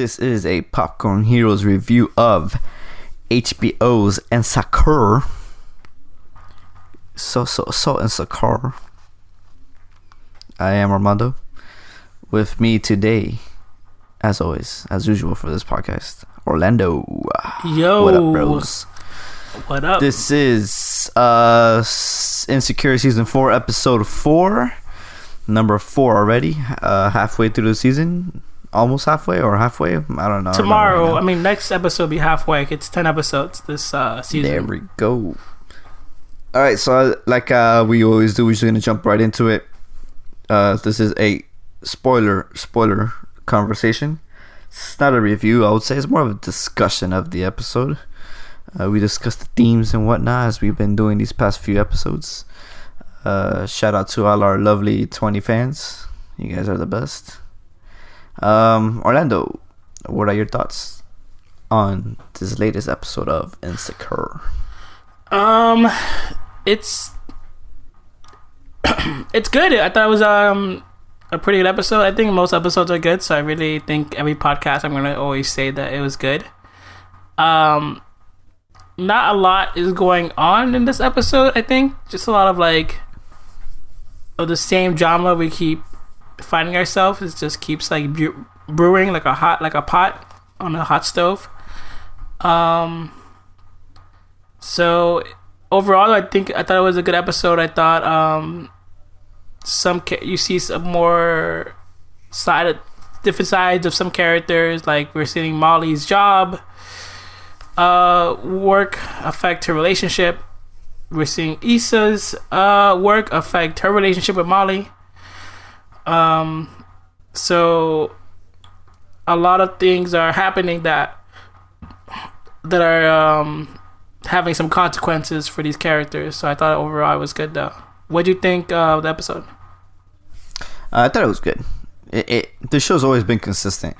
This is a Popcorn Heroes review of HBO's S.4. So S.4. I am Armando. With me today, as always, as usual for this podcast, Orlando. Yo. What up, bros? What up? This is Insecure Season 4, Episode 4. Number 4 already. Halfway through the season. Almost halfway or halfway? I don't know. Tomorrow, next episode will be halfway. It's 10 episodes this season. There we go. Alright, so like we always do, we're just going to jump right into it. This is a spoiler conversation. It's not a review, I would say. It's more of a discussion of the episode. We discuss the themes and whatnot as we've been doing these past few episodes. Shout out to all our lovely 20 fans. You guys are the best. Orlando, what are your thoughts on this latest episode of Insecure? It's good. I thought it was a pretty good episode. I think most episodes are good, so I really think every podcast I'm gonna always say that it was good. Not a lot is going on in this episode. I think just a lot of of the same drama we keep finding ourselves. It just keeps brewing like a pot on a hot stove. So overall, I thought it was a good episode. I thought you see some more different sides of some characters. Like we're seeing Molly's job work affect her relationship. We're seeing Issa's work affect her relationship with Molly. So a lot of things are happening that are having some consequences for these characters. So I thought overall it was good though. What do you think of the episode? I thought it was good. The show's always been consistent.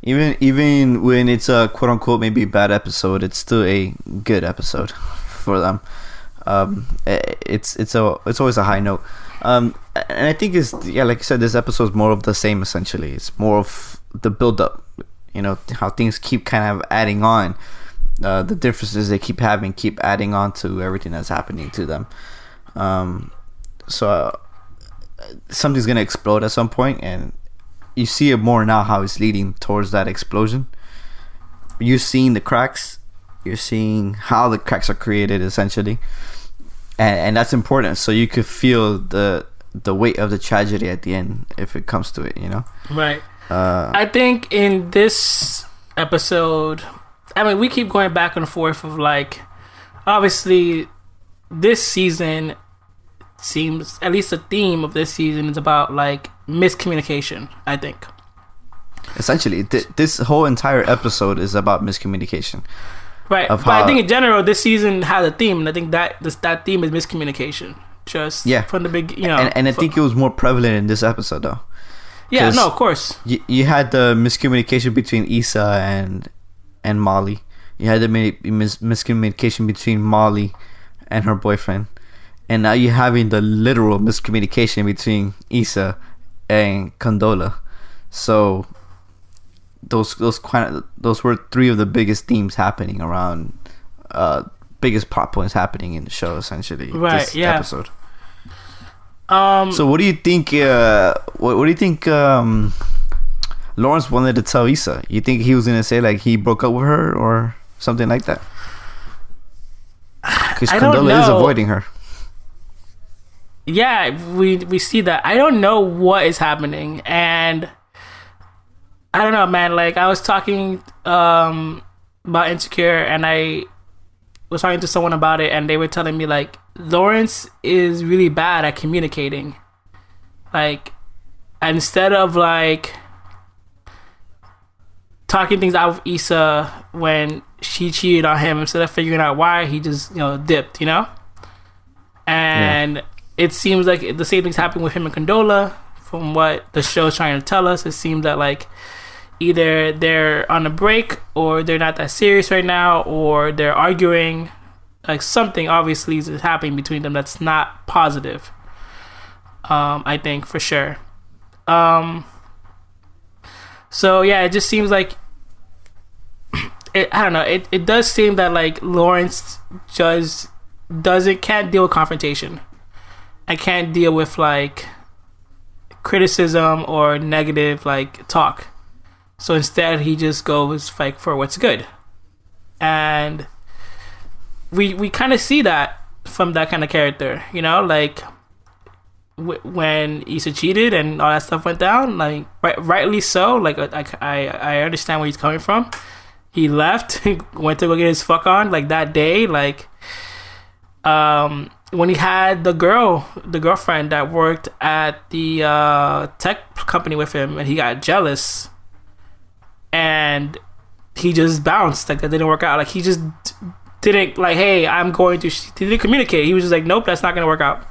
Even when it's a quote unquote maybe bad episode, it's still a good episode for them. It's always a high note. And I think like you said, this episode is more of the same essentially. It's more of the build up, how things keep kind of adding on, the differences they keep adding on to everything that's happening to them. So something's gonna explode at some point, and you see it more now how it's leading towards that explosion. You're seeing the cracks, you're seeing how the cracks are created essentially. And that's important, so you could feel the weight of the tragedy at the end if it comes to it, Right. I think in this episode, we keep going back and forth of obviously, this season seems, at least the theme of this season is about miscommunication. I think. Essentially, this whole entire episode is about miscommunication. Right, but I think in general this season has a theme, and I think that theme is miscommunication. Just from the big, and I think it was more prevalent in this episode though. Yeah, no, of course. You had the miscommunication between Issa and Molly. You had the miscommunication between Molly and her boyfriend, and now you're having the literal miscommunication between Issa and Condola. So those were three of the biggest themes happening around, biggest plot points happening in the show essentially. Right. This yeah. episode. So what do you think? What do you think? Lawrence wanted to tell Issa. You think he was gonna say he broke up with her or something like that? Because Condola is avoiding her. Yeah, we see that. I don't know what is happening, and I don't know, man. I was talking about Insecure, and I was talking to someone about it, and they were telling me Lawrence is really bad at communicating. Instead of talking things out with Issa when she cheated on him, instead of figuring out why, he just dipped, and it seems like the same thing's happening with him and Condola. From what the show's trying to tell us, it seems that either they're on a break, or they're not that serious right now, or they're arguing. Something obviously is happening between them that's not positive. I think for sure. So yeah, it just seems like I don't know. It does seem that like Lawrence just can't deal with confrontation. I can't deal with like criticism or negative like talk. So instead, he just goes like for what's good, and we kind of see that from that kind of character, you know, like when Issa cheated and all that stuff went down, like rightly so. Like I understand where he's coming from. He left, went to go get his fuck on like that day, like when he had the girlfriend that worked at the tech company with him, and he got jealous, and he just bounced. Like that didn't work out. Like he just didn't like, hey, I'm going to. He didn't communicate. He was just like, nope, that's not gonna work out.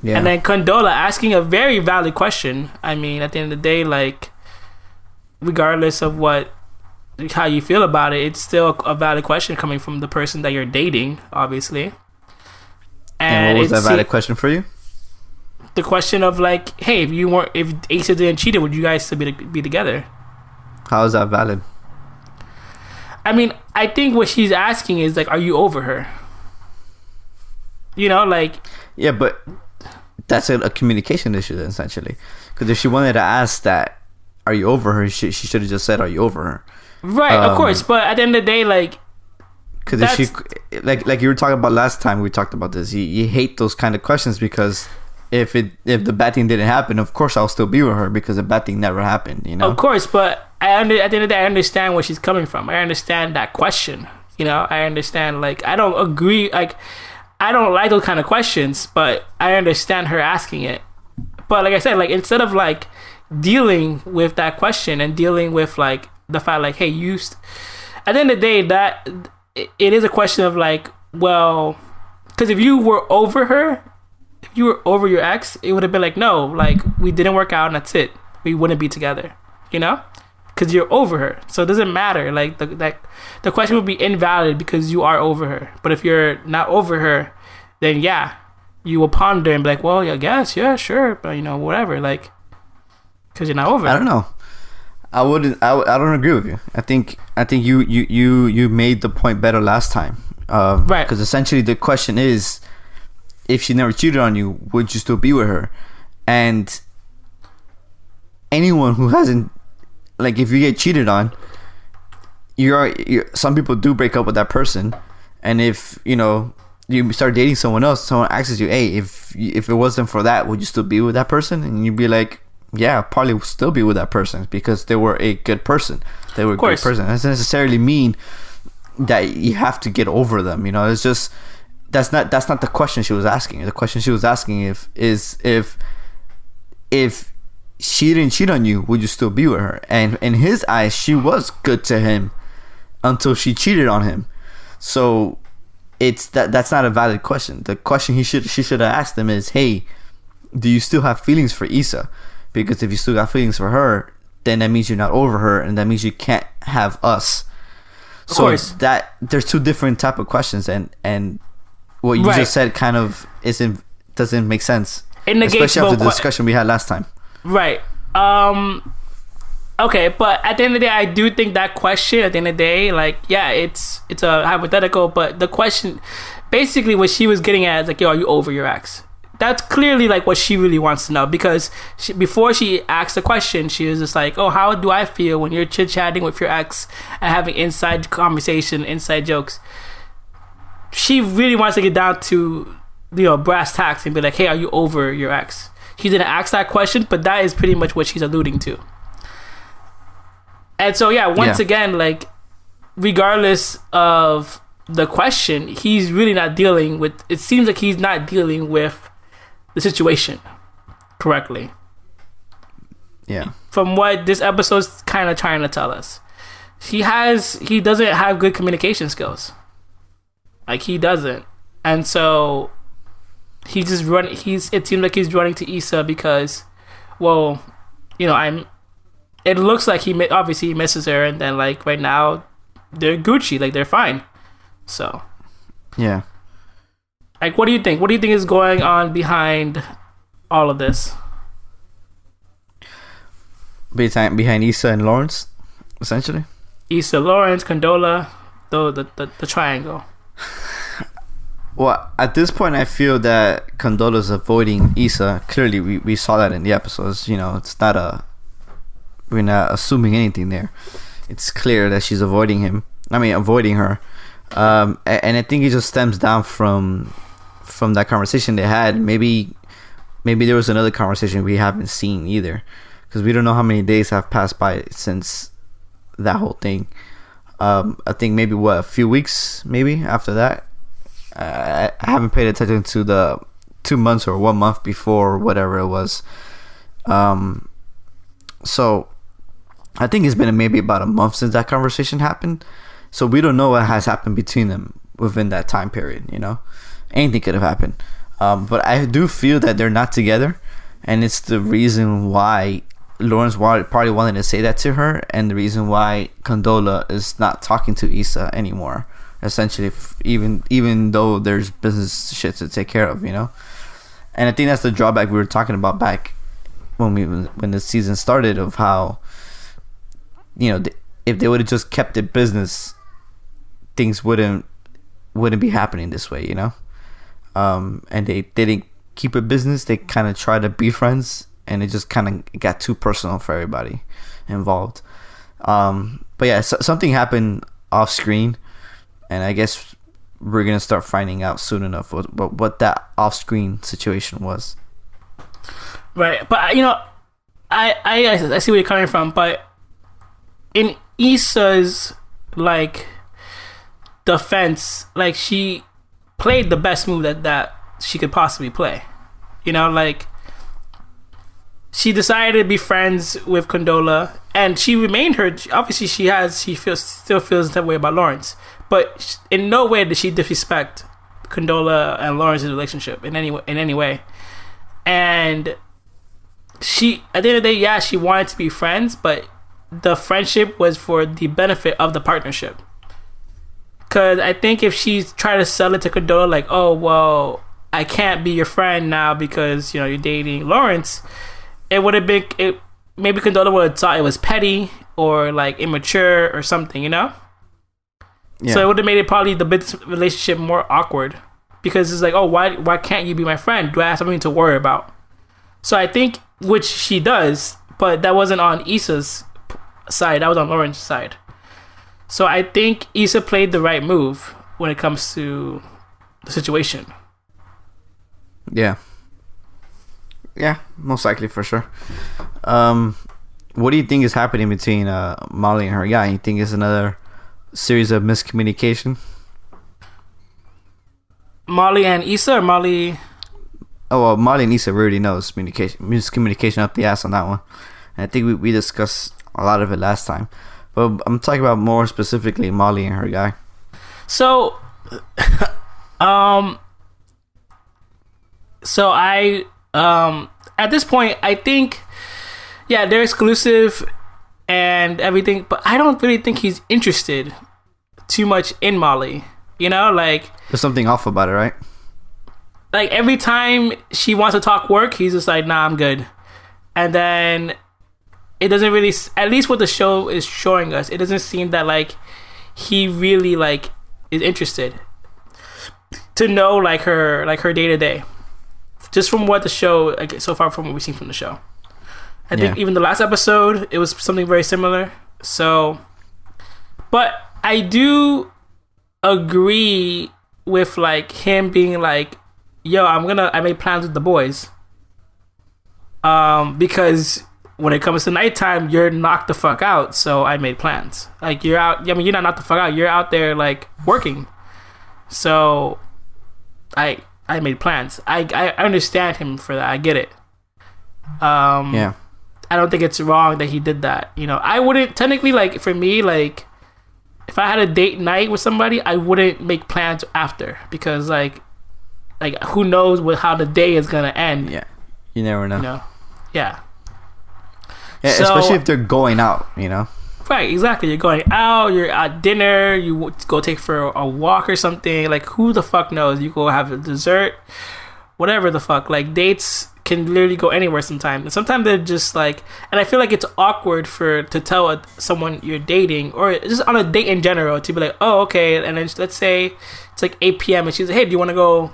Yeah. And then Condola asking a very valid question. I mean, at the end of the day, like, regardless of how you feel about it, it's still a valid question coming from the person that you're dating, obviously. And what was that valid question for you? The question of like, hey, if Asa didn't cheat, would you guys still be together? How is that valid? I mean, I think what she's asking is like, are you over her? You know, like. Yeah, but that's a communication issue then, essentially. Because if she wanted to ask that, are you over her? She should have just said, are you over her? Right, of course. But at the end of the day, like. Because if she, like you were talking about last time, we talked about this. You hate those kind of questions because if the bad thing didn't happen, of course I'll still be with her because the bad thing never happened. You know. Of course, but at the end of the day, I understand where she's coming from. I understand that question. You know, I understand. Like, I don't agree. Like, I don't like those kind of questions, but I understand her asking it. But like I said, like instead of like dealing with that question and dealing with like the fact, like, hey, at the end of the day, that. It is a question of like, well, because if you were over her, if you were over your ex, it would have been like, no, like we didn't work out and that's it. We wouldn't be together, you know, because you're over her. So it doesn't matter. Like the question would be invalid because you are over her. But if you're not over her, then yeah, you will ponder and be like, well, I guess, yeah, sure, but you know, whatever, like, because you're not over her. I don't know. I don't agree with you. I think you made the point better last time. Right. Because essentially the question is, if she never cheated on you, would you still be with her? And anyone who hasn't, like, if you get cheated on, some people do break up with that person. And if, you know, you start dating someone else, someone asks you, hey, if it wasn't for that, would you still be with that person? And you'd be like, yeah, probably will still be with that person because they were a good person. They were a great person. That doesn't necessarily mean that you have to get over them. You know, it's just that's not the question she was asking. The question she was asking if she didn't cheat on you, would you still be with her? And in his eyes, she was good to him until she cheated on him. So that's not a valid question. The question she should have asked him is, hey, do you still have feelings for Issa? Because if you still got feelings for her, then that means you're not over her, and that means you can't have us. Of course. That there's two different type of questions, and what you just said kind of doesn't make sense. It negates, especially after the discussion we had last time. Right. Okay, but at the end of the day, I do think that question, at the end of the day, like, yeah, it's a hypothetical, but the question, basically what she was getting at is like, yo, are you over your ex? That's clearly like what she really wants to know, because before she asked the question, she was just like, oh, how do I feel when you're chit-chatting with your ex and having inside conversation, inside jokes? She really wants to get down to, you know, brass tacks and be like, hey, are you over your ex? He didn't ask that question, but that is pretty much what she's alluding to. And so, yeah, once again, like, regardless of the question, he's really not dealing with, it seems like he's not dealing with the situation correctly. Yeah. From what this episode's kind of trying to tell us, he doesn't have good communication skills. Like, he doesn't. And so he's just it seems like he's running to Issa because, well, you know, it looks like obviously he misses her, and then like right now they're Gucci, like they're fine. So yeah. Like, what do you think? What do you think is going on behind all of this? Behind Issa and Lawrence, essentially? Issa, Lawrence, Condola, the triangle. Well, at this point, I feel that Condola's avoiding Issa. Clearly, we saw that in the episodes. You know, it's not we're not assuming anything there. It's clear that she's avoiding him. I mean, avoiding her. And I think it just stems down from that conversation they had. Maybe there was another conversation we haven't seen either, because we don't know how many days have passed by since that whole thing. I think maybe a few weeks maybe after that. I haven't paid attention to the 2 months or 1 month before, or whatever it was. So I think it's been maybe about a month since that conversation happened. So we don't know what has happened between them within that time period. You know, anything could have happened. But I do feel that they're not together, and it's the reason why Lawrence probably wanted to say that to her, and the reason why Condola is not talking to Issa anymore. Essentially, even though there's business shit to take care of, you know. And I think that's the drawback we were talking about back when the season started, of how, you know, if they would have just kept it business, things wouldn't be happening this way, you know. And they didn't keep it business. They kind of tried to be friends, and it just kind of got too personal for everybody involved. But yeah, something happened off screen, and I guess we're gonna start finding out soon enough what that off screen situation was. Right, but you know, I see where you're coming from, but in Issa's like defense, like, she played the best move that she could possibly play. You know, like, she decided to be friends with Condola, and she remained her. Obviously, still feels that way about Lawrence, but in no way did she disrespect Condola and Lawrence's relationship in any way. And she, at the end of the day, yeah, she wanted to be friends, but the friendship was for the benefit of the partnership. Because I think if she's trying to sell it to Condola, like, oh, well, I can't be your friend now because, you know, you're dating Lawrence, it would have been, maybe Condola would have thought it was petty or like immature or something, you know? Yeah. So it would have made it probably the business relationship more awkward, because it's like, oh, why can't you be my friend? Do I have something to worry about? So I think, which she does, but that wasn't on Issa's side, that was on Lawrence's side. So I think Issa played the right move when it comes to the situation. Yeah, most likely, for sure. What do you think is happening between Molly and her guy? You think it's another series of miscommunication? Molly and Issa, or Molly? Oh, well, Molly and Issa already knows miscommunication up the ass on that one. And I think we discussed a lot of it last time. But I'm talking about more specifically Molly and her guy. So, at this point, I think, yeah, they're exclusive and everything, but I don't really think he's interested too much in Molly. You know, like, there's something off about it, right? Like, every time she wants to talk work, he's just like, nah, I'm good. And then it doesn't really, at least what the show is showing us, it doesn't seem that, like, he really, like, is interested to know, like, her day-to-day. Just from what the show, like, so far from what we've seen from the show. I think even the last episode, it was something very similar. So, but I do agree with, like, him being like, yo, I made plans with the boys. Because when it comes to nighttime, you're knocked the fuck out. So I made plans. Like, you're out. I mean, you're not knocked the fuck out. You're out there, like, working. So I made plans. I understand him for that. I get it. Yeah. I don't think it's wrong that he did that. You know, I wouldn't technically, like, for me, like, if I had a date night with somebody, I wouldn't make plans after, because like who knows how the day is gonna end. Yeah, you never know. You know? Yeah, so, especially if they're going out, you know. Right, exactly. You're going out, you're at dinner, you go take for a walk or something. Like, who the fuck knows? You go have a dessert, whatever the fuck. Like, dates can literally go anywhere sometimes. And sometimes they're just like, and I feel like it's awkward to tell someone you're dating or just on a date in general to be like, oh, okay. And then let's say it's like 8 p.m. and she's like, hey, do you want to go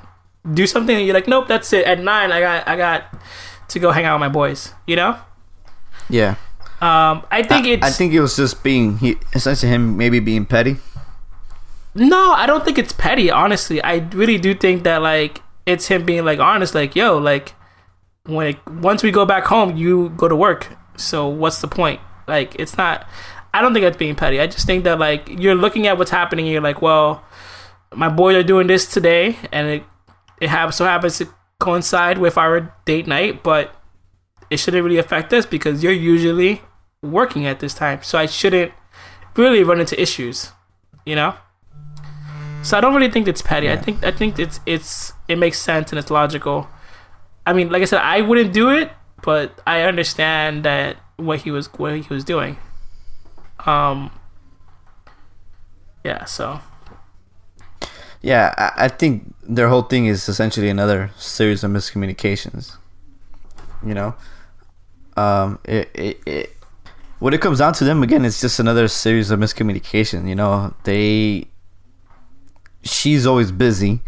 do something? And you're like, nope, that's it. At 9, I got to go hang out with my boys, you know? Yeah. I think it was just essentially him maybe being petty. No, I don't think it's petty, honestly. I really do think that, like, it's him being, like, honest, like, yo, like, once we go back home, you go to work. So what's the point? Like, it's not, I don't think that's being petty. I just think that, like, you're looking at what's happening and you're like, well, my boys are doing this today and it so happens to coincide with our date night, but it shouldn't really affect us because you're usually working at this time. So I shouldn't really run into issues, you know? So I don't really think it's petty. Yeah. I think it makes sense and it's logical. I mean, like I said, I wouldn't do it, but I understand that what he was doing. Yeah. So. Yeah, I think their whole thing is essentially another series of miscommunications. You know, what it comes down to them again, it's just another series of miscommunication. You know, she's always busy.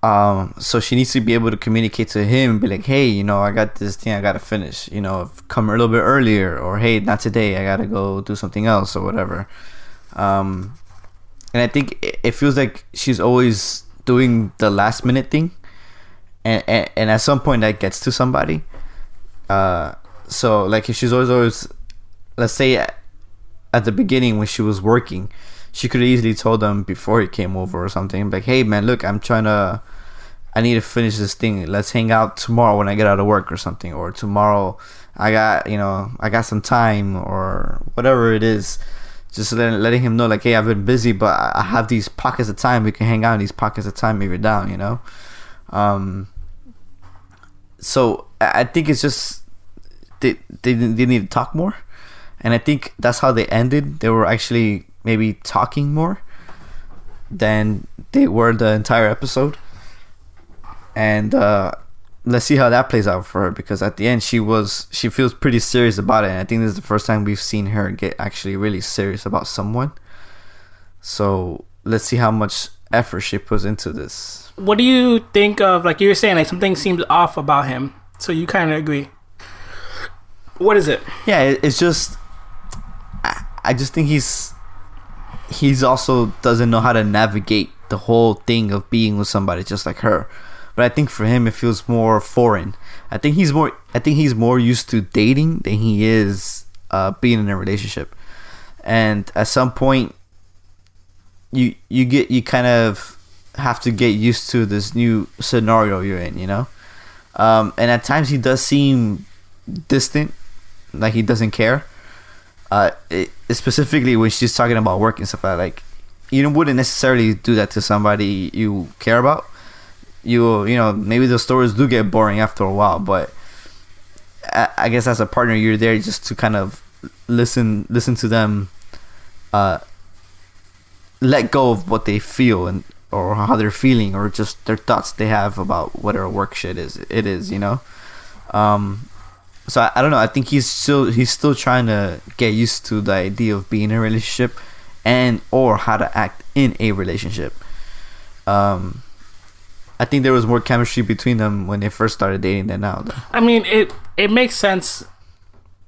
So she needs to be able to communicate to him and be like, hey, you know, I got this thing I gotta finish, you know, come a little bit earlier, or hey, not today, I gotta go do something else or whatever. And I think it feels like she's always doing the last minute thing, and at some point that gets to somebody. So like if she's always, let's say at the beginning when she was working, she could have easily told them before he came over or something, like, hey man, look, I need to finish this thing. Let's hang out tomorrow when I get out of work or something, or tomorrow I got some time or whatever it is. Just letting him know, like, hey, I've been busy, but I have these pockets of time. We can hang out in these pockets of time if you're down, you know? So I think it's just they need to talk more. And I think that's how they ended. They were actually maybe talking more than they were the entire episode. And let's see how that plays out for her, because at the end she feels pretty serious about it, and I think this is the first time we've seen her get actually really serious about someone. So let's see how much effort she puts into this. What do you think of, like you were saying, like something seems off about him, so you kind of agree? What is it? Yeah, it's just I just think he's also doesn't know how to navigate the whole thing of being with somebody just like her. But I think for him it feels more foreign. I think he's more used to dating than he is being in a relationship. And at some point you kind of have to get used to this new scenario you're in, you know? And at times he does seem distant, like he doesn't care. Specifically when she's talking about work and stuff like you wouldn't necessarily do that to somebody you care about. You know, maybe the stories do get boring after a while, but I guess as a partner you're there just to kind of listen to them let go of what they feel and or how they're feeling, or just their thoughts they have about whatever work shit is, you know. So I don't know, I think he's still trying to get used to the idea of being in a relationship and or how to act in a relationship. I think there was more chemistry between them when they first started dating than now, though. I mean, it makes sense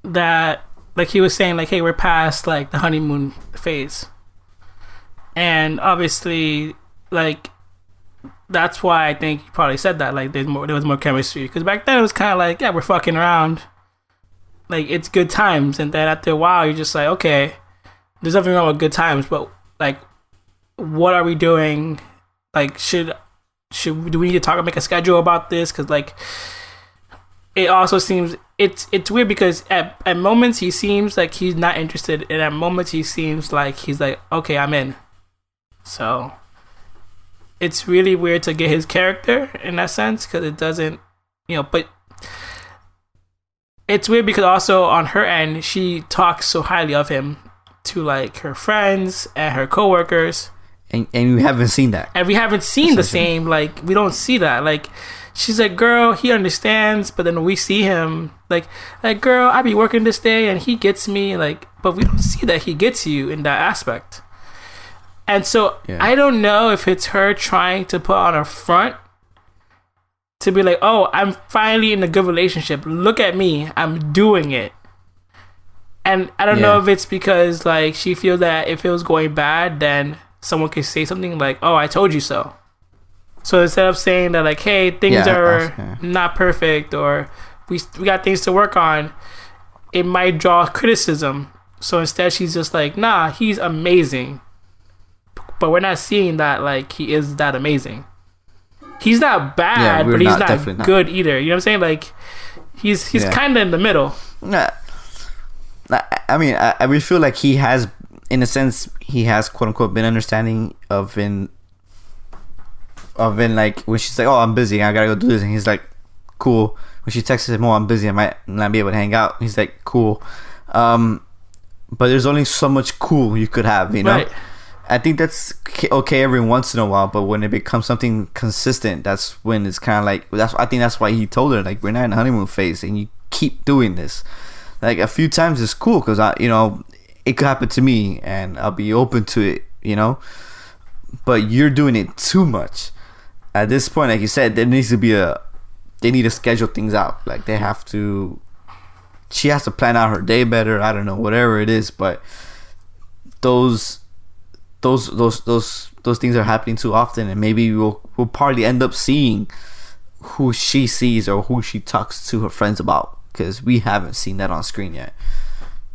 that, like he was saying, like, hey, we're past like the honeymoon phase, and obviously, like, that's why I think he probably said that. Like, there was more chemistry, because back then it was kind of like, yeah, we're fucking around, like it's good times, and then after a while you're just like, okay, there's nothing wrong with good times, but like, what are we doing? Like, do we need to talk and make a schedule about this? Because like, it also seems it's weird because at moments he seems like he's not interested, and at moments he seems like he's like, okay, I'm in. So it's really weird to get his character in that sense, because it doesn't, you know. But it's weird because also on her end she talks so highly of him to like her friends and her coworkers. And we haven't seen that. And we haven't seen the same, like, we don't see that. Like, she's like, girl, he understands, but then we see him like girl, I be working this day and he gets me, like, but we don't see that he gets you in that aspect. And so I don't know if it's her trying to put on a front to be like, oh, I'm finally in a good relationship, look at me, I'm doing it. And I don't know if it's because like she feels that if it was going bad, then someone could say something like, oh, I told you so. So instead of saying that like, hey, things are not perfect, or we got things to work on, it might draw criticism. So instead she's just like, nah, he's amazing. But we're not seeing that like he is that amazing. He's not bad, but he's not good either. You know what I'm saying? Like he's kind of in the middle. Nah. I mean, I feel like he has, in a sense, he has quote unquote been understanding of in like when she's like, oh, I'm busy, I gotta go do this, and he's like, cool. When she texts him, oh, I'm busy, I might not be able to hang out, he's like, cool. But there's only so much cool you could have, you know. Right. I think that's okay every once in a while, but when it becomes something consistent, that's when it's kind of like, I think that's why he told her, like, we're not in the honeymoon phase, and you keep doing this. Like a few times is cool because it could happen to me and I'll be open to it, you know. But you're doing it too much. At this point, like you said, there needs to be they need to schedule things out. Like she has to plan out her day better. I don't know, whatever it is, but those things are happening too often, and maybe we'll probably end up seeing who she sees or who she talks to her friends about. Because we haven't seen that on screen yet.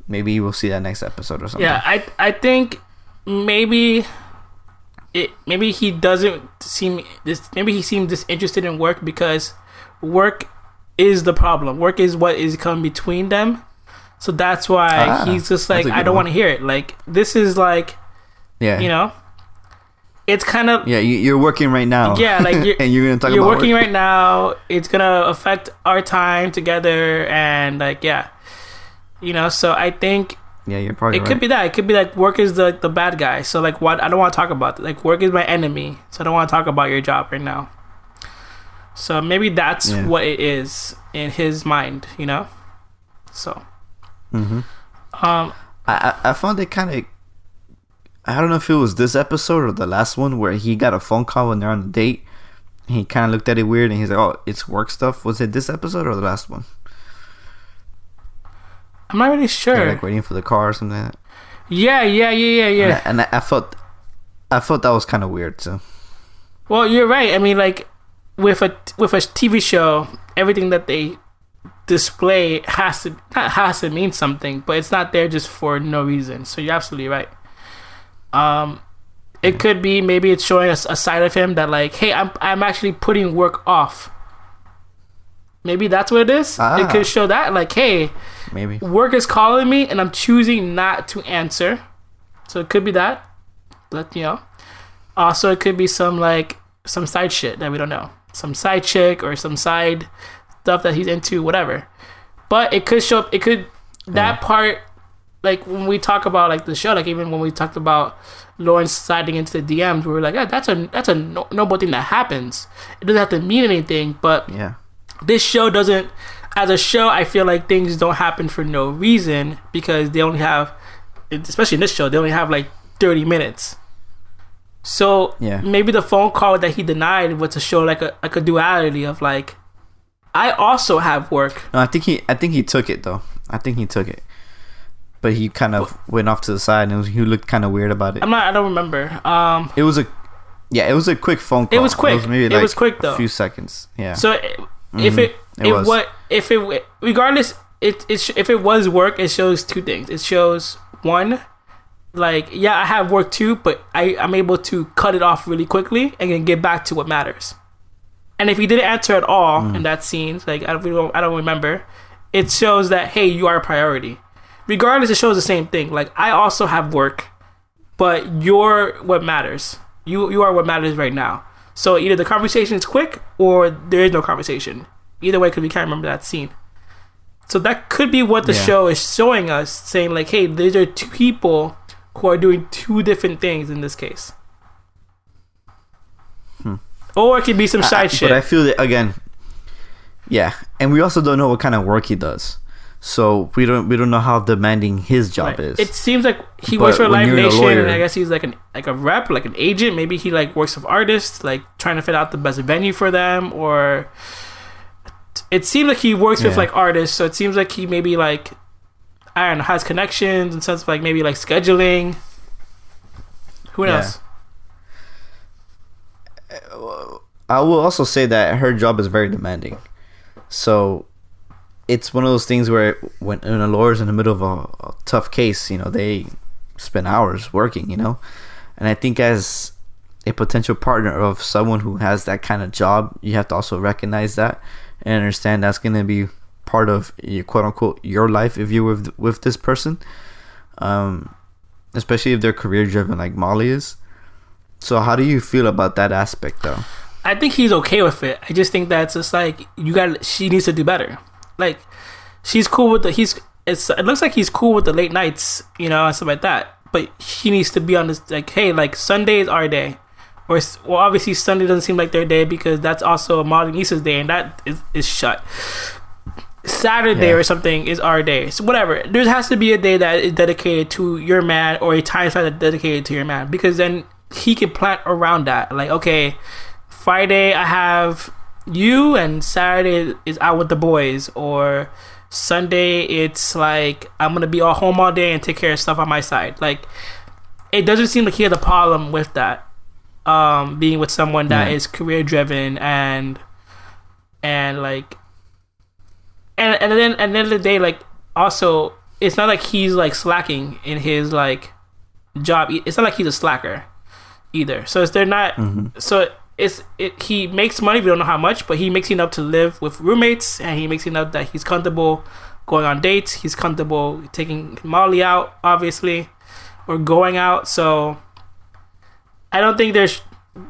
Maybe we'll see that next episode or something. Yeah, I think maybe he doesn't seem this. Maybe he seems disinterested in work because work is the problem. Work is what is coming between them. So that's why he's just like, I don't want to hear it. Like this is like, you know, it's kind of you're working right now. Yeah, like and you're gonna talk about you're working work? right now. It's gonna affect our time together, and like you know. So I think you're probably it could be that. It could be like work is the bad guy. So like what I don't want to talk about. Like work is my enemy. So I don't want to talk about your job right now. So maybe that's what it is in his mind, you know. So, I found it kind of. I don't know if it was this episode or the last one where he got a phone call when they're on a date. And he kind of looked at it weird and he's like, oh, it's work stuff. Was it this episode or the last one? I'm not really sure. They're like waiting for the car or something like that. Yeah. And I felt that was kind of weird too. Well, you're right. I mean, like with a TV show, everything that they display has to mean something, but it's not there just for no reason. So you're absolutely right. It could be maybe it's showing us a side of him that like, hey, I'm actually putting work off. Maybe that's what it is. It could show that like, hey, maybe work is calling me and I'm choosing not to answer. So it could be that. But you know, also it could be some side shit that we don't know, some side chick or some side stuff that he's into, whatever. But it could show up. It could that part. Like when we talk about like the show, like even when we talked about Lawrence sliding into the DMs, we were like, that's a noble thing that happens. It doesn't have to mean anything, but this show doesn't. As a show, I feel like things don't happen for no reason because they only have, especially in this show, they only have like 30 minutes. So maybe the phone call that he denied was to show like a duality of like, I also have work. No, I think he took it though. I think he took it. But he kind of went off to the side, and he looked kind of weird about it. I don't remember. It was a quick phone call. It was quick. It was quick though. A few seconds. Yeah. So if it was work, it shows two things. It shows one, like I have work too, but I'm able to cut it off really quickly and then get back to what matters. And if he didn't answer at all in that scene, like I don't remember, it shows that hey, you are a priority. Regardless, it shows the same thing. Like, I also have work, but you're what matters. You are what matters right now. So either the conversation is quick or there is no conversation. Either way, because we can't remember that scene. So that could be what the show is showing us, saying like, hey, these are two people who are doing two different things in this case. Or it could be some side shit. But I feel that, again, Yeah, and we also don't know what kind of work he does. So we don't know how demanding his job Right. is. It seems like he But works for when Live you're a Nation, lawyer- and I guess he's like a rep, like an agent. Maybe he like works with artists, like trying to fit out the best venue for them. Or it seems like he works with Yeah. like artists, so it seems like he maybe like, I don't know, has connections in sense of like maybe like scheduling. Who knows? I will also say that her job is very demanding. So it's one of those things where when a lawyer's in the middle of a tough case, they spend hours working, And I think as a potential partner of someone who has that kind of job, you have to also recognize that and understand that's going to be part of your quote unquote your life if you're with this person, especially if they're career driven like Molly is. So how do you feel about that aspect though? I think he's okay with it. I just think that's just like she needs to do better. Like she's cool with it looks like he's cool with the late nights, and stuff like that. But he needs to be on this like, hey, like Sunday is our day. Or well, obviously Sunday doesn't seem like their day because that's also Molly and Issa's day, and that is shut. Saturday or something is our day. So whatever. There has to be a day that is dedicated to your man, or a time slot that's dedicated to your man, because then he can plan around that. Like, okay, Friday I have you, and Saturday is out with the boys, or Sunday it's like I'm gonna be all home all day and take care of stuff on my side. Like, it doesn't seem like he has a problem with that. Being with someone that is career driven and like, and then at the end of the day, like, also it's not like he's like slacking in his like job. It's not like he's a slacker either. So they're not. So he makes money. We don't know how much, but he makes enough to live with roommates, and he makes enough that he's comfortable going on dates. He's comfortable taking Molly out, obviously, or going out. So I don't think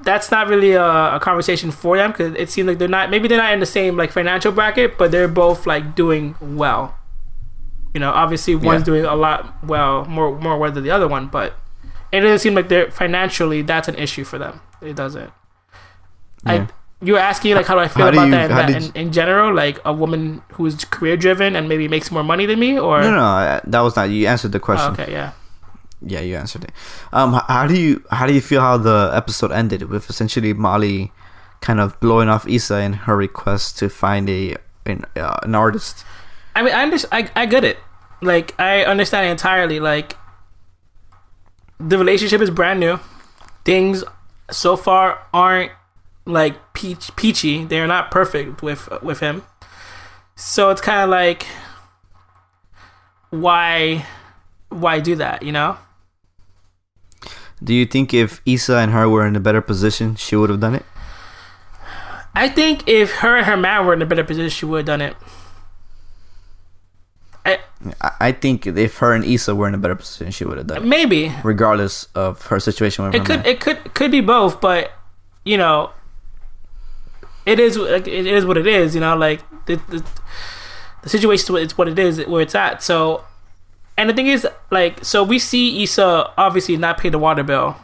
that's not really a conversation for them, because it seems like they're not in the same like financial bracket, but they're both like doing well. Obviously one's doing a lot more well than the other one, but it doesn't seem like they're financially that's an issue for them. It doesn't. You were asking like how do I feel about that in general, like a woman who's career driven and maybe makes more money than me, or no, that was not, you answered the question. Oh, okay, yeah. Yeah, you answered it. How do you feel how the episode ended with essentially Molly kind of blowing off Issa in her request to find an artist? I mean, I get it. Like, I understand it entirely. Like, the relationship is brand new. Things so far aren't like peachy. They are not perfect with him. So it's kind of like, why do that? Do you think if Issa and her were in a better position, she would have done it? I think if her and her man were in a better position, she would have done it. I think if her and Issa were in a better position, she would have done it. Maybe, regardless of her situation with her man. It could be both, but it is what it is. Like the situation is what it is, where it's at. So. And the thing is, like, so we see Issa obviously not pay the water bill,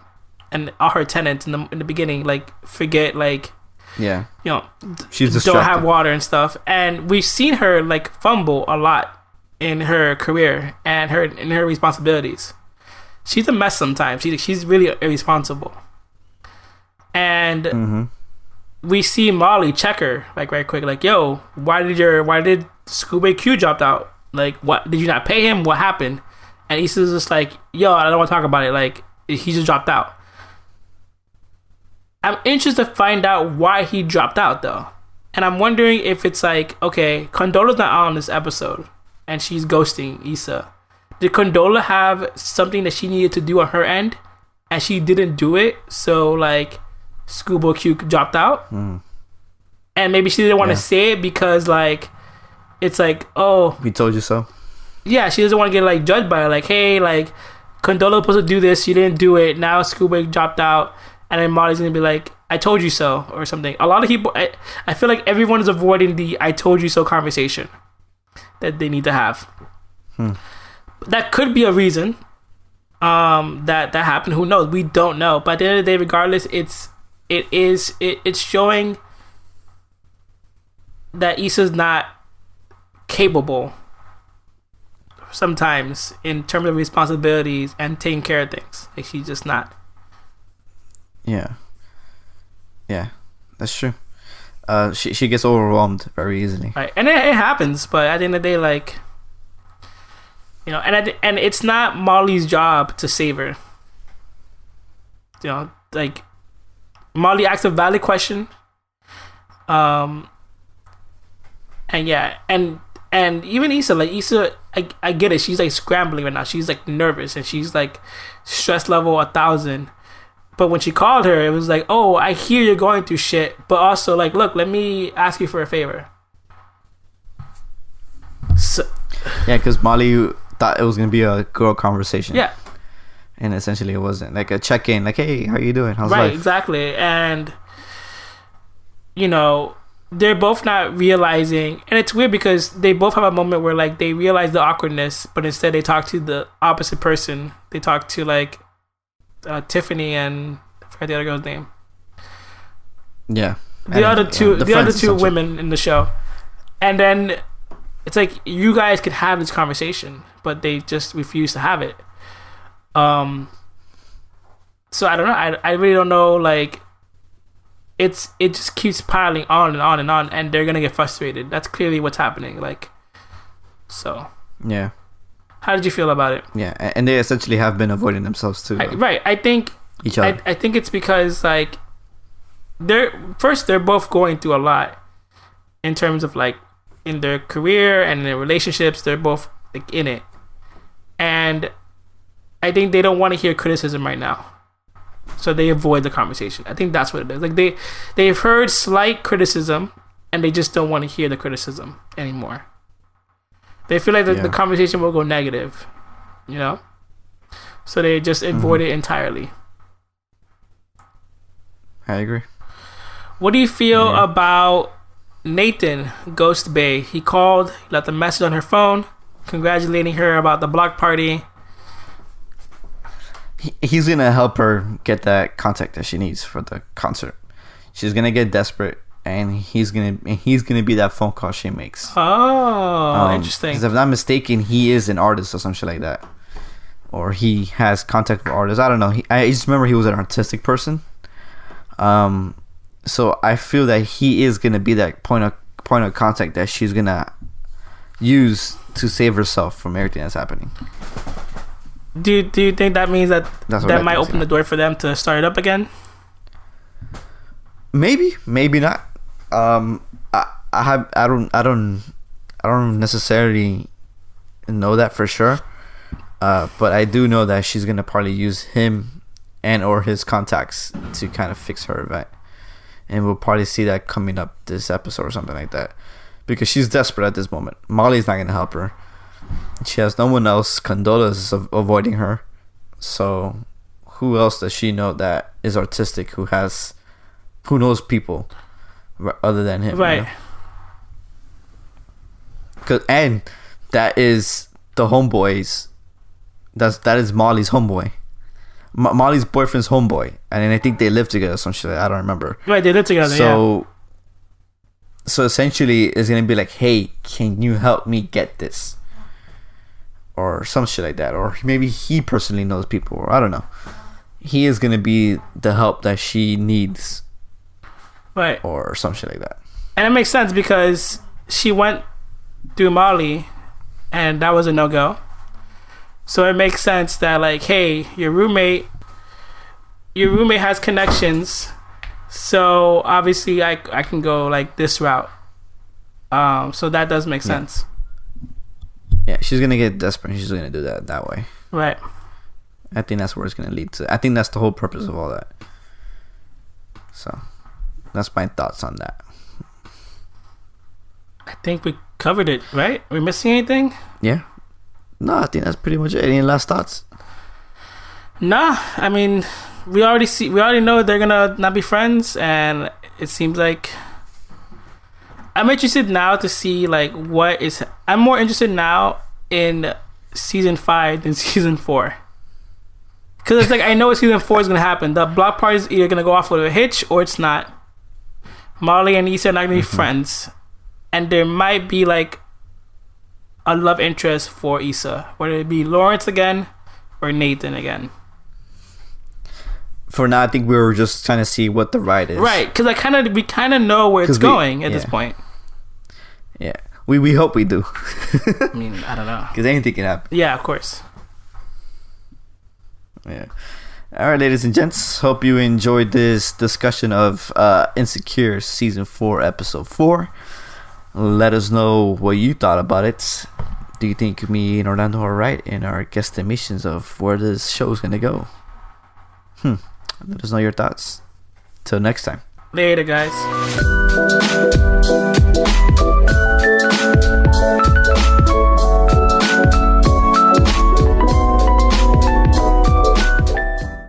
and all her tenants in the beginning, like, forget, like, she's distracted. Don't have water and stuff. And we've seen her like fumble a lot in her career and in her responsibilities. She's a mess sometimes. She's really irresponsible. And we see Molly check her like right quick, like, yo, why did Scuba Q dropped out? Like, what, did you not pay him? What happened? And Issa's just like, yo, I don't want to talk about it. Like, he just dropped out. I'm interested to find out why he dropped out, though. And I'm wondering if it's like, okay, Condola's not on this episode, and she's ghosting Issa. Did Condola have something that she needed to do on her end, and she didn't do it, so, like, Scuba Q dropped out? And maybe she didn't want to say it because, like, it's like, oh, we told you so. Yeah, she doesn't want to get like judged by it. Like, hey, like, Condola was supposed to do this, she didn't do it. Now Scuba dropped out, and then Molly's gonna be like, I told you so, or something. A lot of people, I feel like everyone is avoiding the "I told you so" conversation that they need to have. That could be a reason that happened. Who knows? We don't know. But at the end of the day, regardless, it's showing that Issa's not capable sometimes in terms of responsibilities and taking care of things. Like, she's just not. Yeah, that's true. She gets overwhelmed very easily. Right, and it happens, but at the end of the day, like, you know, and it's not Molly's job to save her. You know, like, Molly asks a valid question. And yeah, and even Issa, I get it. She's like scrambling right now. She's like nervous and she's like stress level 1,000. But when she called her, it was like, oh, I hear you're going through shit, but also like, look, let me ask you for a favor. So, yeah, because Molly thought it was gonna be a girl conversation. Yeah. And essentially it wasn't. Like a check-in, like, hey, how you doing? How's right, life? exactly. And, you know, they're both not realizing, and it's weird because they both have a moment where like they realize the awkwardness, but instead they talk to the opposite person. They talk to like Tiffany and I forgot the other girl's name. Yeah. The other two women in the show. And then it's like, you guys could have this conversation, but they just refuse to have it. So I don't know. I really don't know. Like, it just keeps piling on and on and on, and they're gonna get frustrated. That's clearly what's happening. Like, so yeah. How did you feel about it? Yeah, and they essentially have been avoiding themselves too. Right. I think each other. I think it's because like they're both going through a lot in terms of like in their career and in their relationships. They're both like in it, and I think they don't want to hear criticism right now, so they avoid the conversation. I think that's what it is. Like they've heard slight criticism, and they just don't want to hear the criticism anymore. They feel like the conversation will go negative, you know, so they just avoid it entirely. I agree. What do you feel about Nathan, Ghost Bay? He called, left a message on her phone, congratulating her about the block party. He's gonna help her get that contact that she needs for the concert. She's gonna get desperate, and he's gonna be that phone call she makes. Oh, interesting. Because if I'm not mistaken, he is an artist or some shit like that, or he has contact with artists. I don't know. I just remember he was an artistic person. So I feel that he is gonna be that point of contact that she's gonna use to save herself from everything that's happening. Do you think that means that might open the door for them to start it up again? Maybe not. I don't necessarily know that for sure. But I do know that she's gonna probably use him and or his contacts to kind of fix her event, and we'll probably see that coming up this episode or something like that, because she's desperate at this moment. Molly's not gonna help her. She has no one else. Condola is avoiding her. So who else does she know that is artistic, who knows people other than him? Right. You know? And that is the homeboy's. That is Molly's homeboy. Molly's boyfriend's homeboy, and I think they live together or some shit. I don't remember. Right, they live together. So essentially, it's gonna be like, hey, can you help me get this? Or some shit like that. Or maybe he personally knows people, or I don't know. He is gonna be the help that she needs. Right. Or some shit like that. And it makes sense because she went through Molly and that was a no-go. So it makes sense that like, hey, your roommate has connections, so obviously I can go like this route. So that does make sense. Yeah, she's gonna get desperate. She's gonna do that way. Right. I think that's where it's gonna lead to. I think that's the whole purpose of all that. So, that's my thoughts on that. I think we covered it, right? Are we missing anything? Yeah. No, I think that's pretty much it. Any last thoughts? Nah, I mean, we already know they're gonna not be friends, and it seems like I'm interested now to see like I'm more interested now in season 5 than season 4, because it's like I know what season 4 is gonna happen. The block party is either gonna go off with a hitch or it's not. Molly and Issa are not gonna be friends, and there might be like a love interest for Issa, whether it be Lawrence again or Nathan again. For now, I think we were just trying to see what the ride is. Right, because we kind of know where it's going at this point. Yeah, we hope we do. I mean, I don't know. Because anything can happen. Yeah, of course. Yeah. All right, ladies and gents. Hope you enjoyed this discussion of Insecure Season 4, Episode 4. Let us know what you thought about it. Do you think me and Orlando are right in our guesstimations of where this show is going to go? Let us know your thoughts. Till next time. Later, guys.